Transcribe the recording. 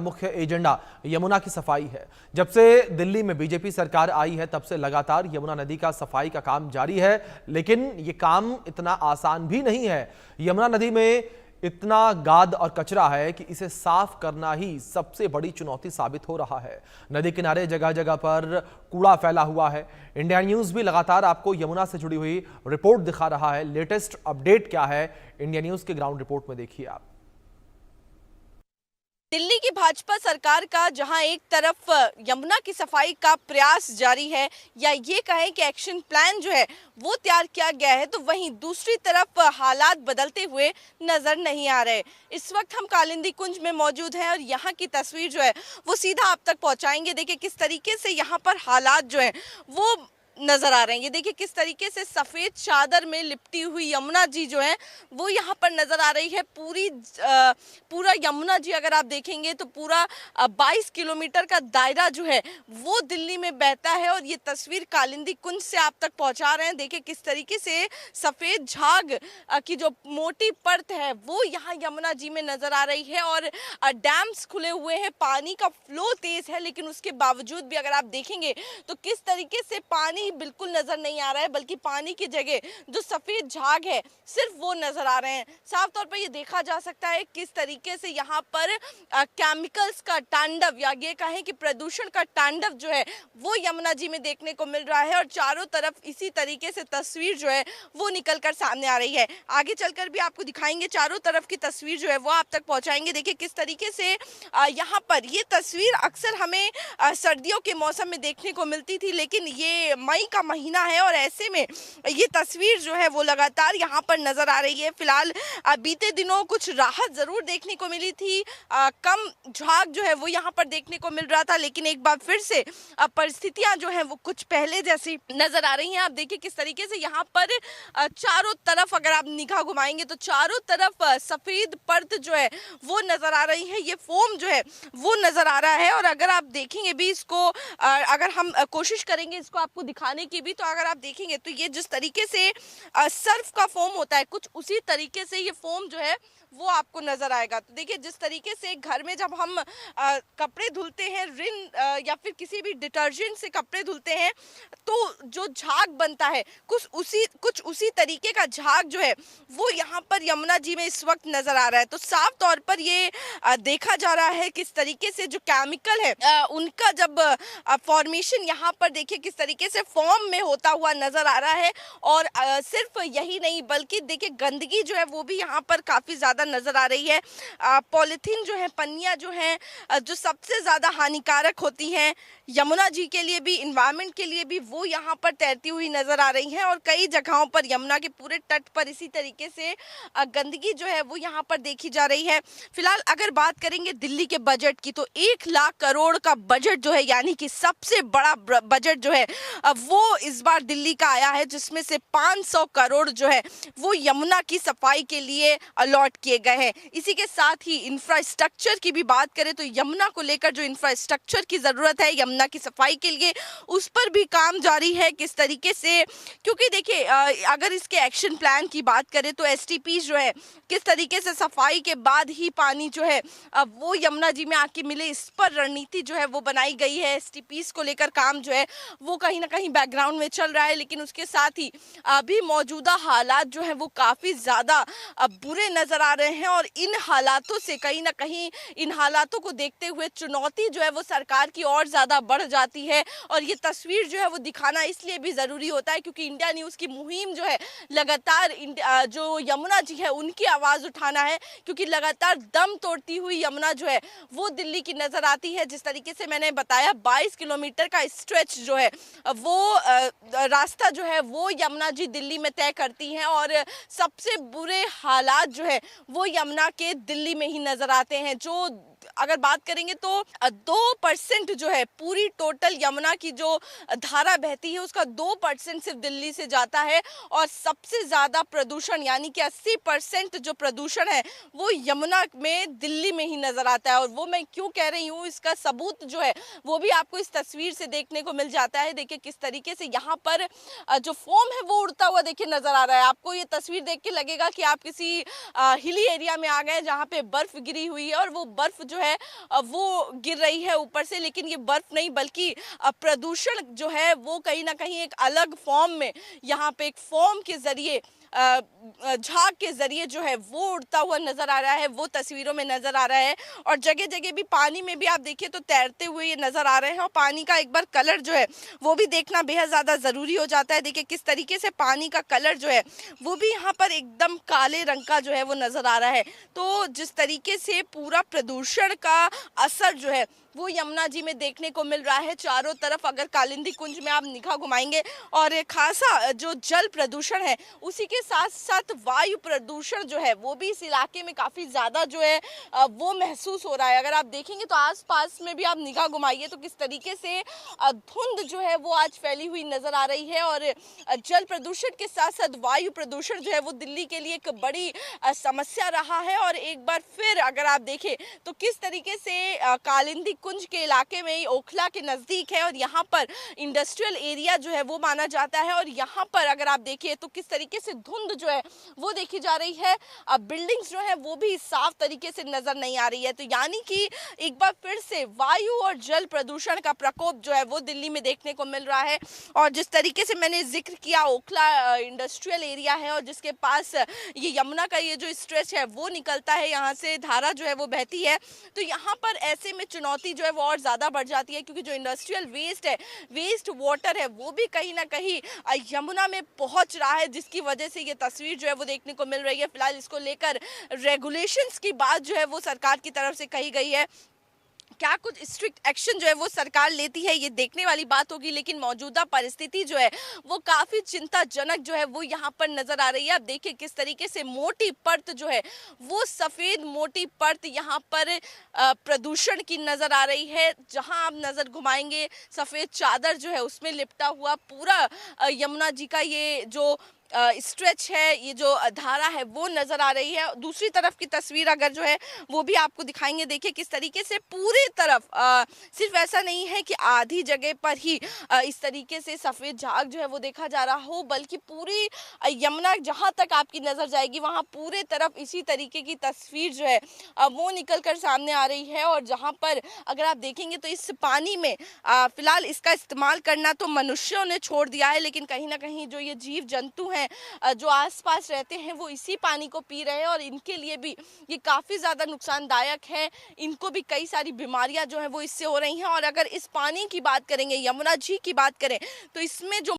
मुख्य एजेंडा यमुना की सफाई है। जब से दिल्ली में बीजेपी सरकार आई है तब से लगातार यमुना नदी का सफाई का काम जारी है, लेकिन ये काम इतना आसान भी नहीं है। यमुना नदी में इतना गाद और कचरा है कि इसे साफ करना ही सबसे बड़ी चुनौती साबित हो रहा है। नदी किनारे जगह जगह पर कूड़ा फैला हुआ है। इंडिया न्यूज भी लगातार आपको यमुना से जुड़ी हुई रिपोर्ट दिखा रहा है। लेटेस्ट अपडेट क्या है, इंडिया न्यूज के ग्राउंड रिपोर्ट में देखिए आप। दिल्ली की भाजपा सरकार का जहां एक तरफ यमुना की सफाई का प्रयास जारी है या ये कहें कि एक्शन प्लान जो है वो तैयार किया गया है, तो वहीं दूसरी तरफ हालात बदलते हुए नजर नहीं आ रहे। इस वक्त हम कालिंदी कुंज में मौजूद हैं और यहाँ की तस्वीर जो है वो सीधा आप तक पहुँचाएंगे। देखिए किस तरीके से यहाँ पर हालात जो है वो नजर आ रहे हैं। ये देखिए किस तरीके से सफेद चादर में लिपटी हुई यमुना जी जो है वो यहाँ पर नजर आ रही है। पूरा यमुना जी अगर आप देखेंगे तो पूरा 22 किलोमीटर का दायरा जो है वो दिल्ली में बहता है और ये तस्वीर कालिंदी कुंज से आप तक पहुंचा रहे हैं। देखिए किस तरीके से सफेद झाग की जो मोटी परत है वो यहाँ यमुना जी में नजर आ रही है और डैम्स खुले हुए हैं, पानी का फ्लो तेज है, लेकिन उसके बावजूद भी अगर आप देखेंगे तो किस तरीके से पानी बिल्कुल नजर नहीं आ रहा है, बल्कि पानी की जगह जो सफेद झाग है सिर्फ वो नजर आ रहे हैं। साफ तौर पर ये देखा जा सकता है किस तरीके से यहाँ पर केमिकल्स का तांडव या ये कहें कि प्रदूषण का तांडव जो है वो यमुना जी में देखने को मिल रहा है और चारों तरफ इसी तरीके से तस्वीर जो है वो निकल कर सामने आ रही है। आगे चलकर भी आपको दिखाएंगे, चारों तरफ की तस्वीर जो है वो आप तक पहुंचाएंगे। देखिए किस तरीके से यहाँ पर ये तस्वीर अक्सर हमें सर्दियों के मौसम में देखने को मिलती थी, लेकिन ये मई का महीना है और ऐसे में ये तस्वीर जो है वो लगातार यहाँ पर नजर आ रही है। फिलहाल बीते दिनों कुछ राहत जरूर देखने को मिली थी, कम झाग जो है वो यहाँ पर देखने को मिल रहा था, लेकिन एक बार फिर से परिस्थितियां जो है वो कुछ पहले जैसी नजर आ रही हैं। आप देखिए किस तरीके से यहाँ पर चारों तरफ अगर आप निगाह घुमाएंगे तो चारों तरफ सफेद परत जो है वो नजर आ रही है, ये फोम जो है वो नजर आ रहा है। और अगर आप देखेंगे भी इसको, अगर हम कोशिश करेंगे इसको आपको दिखाने की भी, तो अगर आप देखेंगे तो ये जिस तरीके से सर्फ का फोम होता है कुछ उसी तरीके से ये फोम जो है वो आपको नजर आएगा। तो देखिए जिस तरीके से घर में जब हम कपड़े धुलते हैं, रिन या फिर किसी भी डिटर्जेंट से कपड़े धुलते हैं तो जो झाग बनता है कुछ उसी तरीके का झाग जो है वो यहाँ पर यमुना जी में इस वक्त नजर आ रहा है। तो साफ तौर पर ये देखा जा रहा है किस तरीके से जो केमिकल है उनका जब फॉर्मेशन यहाँ पर देखिए किस तरीके से फॉर्म में होता हुआ नजर आ रहा है। और सिर्फ यही नहीं बल्कि देखिए गंदगी जो है वो भी यहाँ पर काफी ज्यादा नजर आ रही है। पॉलिथीन जो है, पन्नियां जो हैं, जो सबसे ज्यादा हानिकारक होती हैं यमुना जी के लिए भी, इन्वायरमेंट के लिए भी, वो यहाँ पर तैरती हुई नजर आ रही हैं। और कई जगहों पर यमुना के पूरे तट पर इसी तरीके से गंदगी जो है वो यहाँ पर देखी जा रही है। फिलहाल अगर बात करेंगे दिल्ली के बजट की तो 1 लाख करोड़ का बजट जो है यानी कि सबसे बड़ा बजट जो है वो इस बार दिल्ली का आया है, जिसमें से 500 करोड़ जो है वो यमुना की सफाई के लिए अलॉट किए गए हैं। इसी के साथ ही इंफ्रास्ट्रक्चर की भी बात करें तो यमुना को लेकर जो इंफ्रास्ट्रक्चर की जरूरत है यमुना की सफाई के लिए उस पर भी काम जारी है। किस तरीके से, क्योंकि देखिए अगर इसके एक्शन प्लान की बात करें तो एसटीपी जो है किस तरीके से सफाई के बाद ही पानी जो है वो यमुना जी में आके मिले, इस पर रणनीति जो है वो बनाई गई है। एसटीपीज को लेकर काम जो है वो कहीं ना कहीं बैकग्राउंड में चल रहा है, लेकिन उसके साथ ही अभी मौजूदा हालात जो है वो काफी ज्यादा बुरे नजर आ रहे हैं। और इन हालातों से कहीं ना कहीं, इन हालातों को देखते हुए चुनौती जो है वो सरकार की और ज्यादा बढ़ जाती है। और ये तस्वीर जो है वो दिखाना इसलिए भी जरूरी होता है क्योंकि इंडिया न्यूज की मुहिम जो है लगातार जो यमुना जी है उनकी आवाज उठाना है, क्योंकि लगातार दम तोड़ती हुई यमुना जो है वो दिल्ली की नजर आती है। जिस तरीके से मैंने बताया 22 किलोमीटर का स्ट्रेच जो है वो रास्ता जो है वो यमुना जी दिल्ली में तय करती हैं और सबसे बुरे हालात जो है वो यमुना के दिल्ली में ही नजर आते हैं। जो अगर बात करेंगे तो 2% जो है पूरी टोटल यमुना की जो धारा बहती है उसका 2% सिर्फ दिल्ली से जाता है और सबसे ज्यादा प्रदूषण यानी कि 80% जो प्रदूषण है वो यमुना में दिल्ली में ही नजर आता है। और वो मैं क्यों कह रही हूँ इसका सबूत जो है वो भी आपको इस तस्वीर से देखने को मिल जाता है। देखिए किस तरीके से यहाँ पर जो फोम है वो उड़ता हुआ देखिए नजर आ रहा है। आपको ये तस्वीर देख के लगेगा कि आप किसी हिली एरिया में आ गए जहाँ पे बर्फ गिरी हुई है और वो बर्फ जो जो है वो गिर रही है ऊपर से, लेकिन ये बर्फ नहीं बल्कि प्रदूषण जो है वो कहीं ना कहीं एक अलग फॉर्म में यहाँ पे एक फॉर्म के जरिए झाग के जरिए जो है वो उड़ता हुआ नजर आ रहा है, वो तस्वीरों में नजर आ रहा है। और जगह जगह भी पानी में भी आप देखिए तो तैरते हुए ये नजर आ रहे हैं, और पानी का एक बार कलर जो है वो भी देखना बेहद ज्यादा जरूरी हो जाता है। देखिए किस तरीके से पानी का कलर जो है वो भी यहाँ पर एकदम काले रंग का जो है वो नजर आ रहा है। तो जिस तरीके से पूरा प्रदूषण का असर जो है वो यमुना जी में देखने को मिल रहा है चारों तरफ, अगर कालिंदी कुंज में आप निगाह घुमाएंगे और खासा जो जल प्रदूषण है उसी के साथ साथ वायु प्रदूषण जो है वो भी इस इलाके में काफी ज्यादा जो है वो महसूस हो रहा है। अगर आप देखेंगे तो आसपास में भी आप निगाह घुमाइए तो किस तरीके से धुंध जो है वो आज फैली हुई नजर आ रही है, और जल प्रदूषण के साथ साथ वायु प्रदूषण जो है वो दिल्ली के लिए एक बड़ी समस्या रहा है। और एक बार फिर अगर आप देखें तो किस तरीके से कालिंदी कुंज के इलाके में ओखला के नजदीक है और यहाँ पर इंडस्ट्रियल एरिया जो है वो माना जाता है, और यहाँ पर अगर आप देखिए तो किस तरीके से धुंध जो है वो देखी जा रही है। अब बिल्डिंग्स जो है वो भी साफ तरीके से नजर नहीं आ रही है। तो यानी कि एक बार फिर से वायु और जल प्रदूषण का प्रकोप जो है वो दिल्ली में देखने को मिल रहा है। और जिस तरीके से मैंने जिक्र किया ओखला इंडस्ट्रियल एरिया है और जिसके पास ये यमुना का ये जो स्ट्रेच है वो निकलता है, यहाँ से धारा जो है वो बहती है, तो यहाँ पर ऐसे में चुनौती जो है वो और ज्यादा बढ़ जाती है, क्योंकि जो इंडस्ट्रियल वेस्ट है, वेस्ट वाटर है, वो भी कहीं ना कहीं यमुना में पहुंच रहा है, जिसकी वजह से ये तस्वीर जो है वो देखने को मिल रही है। फिलहाल इसको लेकर रेगुलेशंस की बात जो है वो सरकार की तरफ से कही गई है। क्या कुछ स्ट्रिक्ट एक्शन जो है वो सरकार लेती है ये देखने वाली बात होगी, लेकिन मौजूदा परिस्थिति जो है वो काफी चिंताजनक जो है वो यहाँ पर नजर आ रही है। आप देखिए किस तरीके से मोटी परत जो है वो सफेद मोटी परत यहाँ पर प्रदूषण की नजर आ रही है। जहाँ आप नजर घुमाएंगे सफेद चादर जो है उसमें लिपटा हुआ पूरा यमुना जी का ये जो स्ट्रेच है, ये जो धारा है वो नजर आ रही है। दूसरी तरफ की तस्वीर अगर जो है वो भी आपको दिखाएंगे, देखिए किस तरीके से पूरी तरफ सिर्फ ऐसा नहीं है कि आधी जगह पर ही इस तरीके से सफेद झाग जो है वो देखा जा रहा हो, बल्कि पूरी यमुना जहां तक आपकी नजर जाएगी वहां पूरे तरफ इसी तरीके की तस्वीर जो है वो निकल कर सामने आ रही है। और जहां पर अगर आप देखेंगे तो इस पानी में फिलहाल इसका इस्तेमाल करना तो मनुष्यों ने छोड़ दिया है, लेकिन कहीं ना कहीं जो ये जीव जंतु हैं जो आसपास रहते हैं वो इसी पानी को पी रहे हैं, और इनके लिए भी ये काफी ज्यादा नुकसानदायक है। इनको भी कई सारी बीमारियां जो है वो इससे हो रही हैं। और अगर इस पानी की बात करेंगे, यमुना जी की बात करें, तो इसमें जो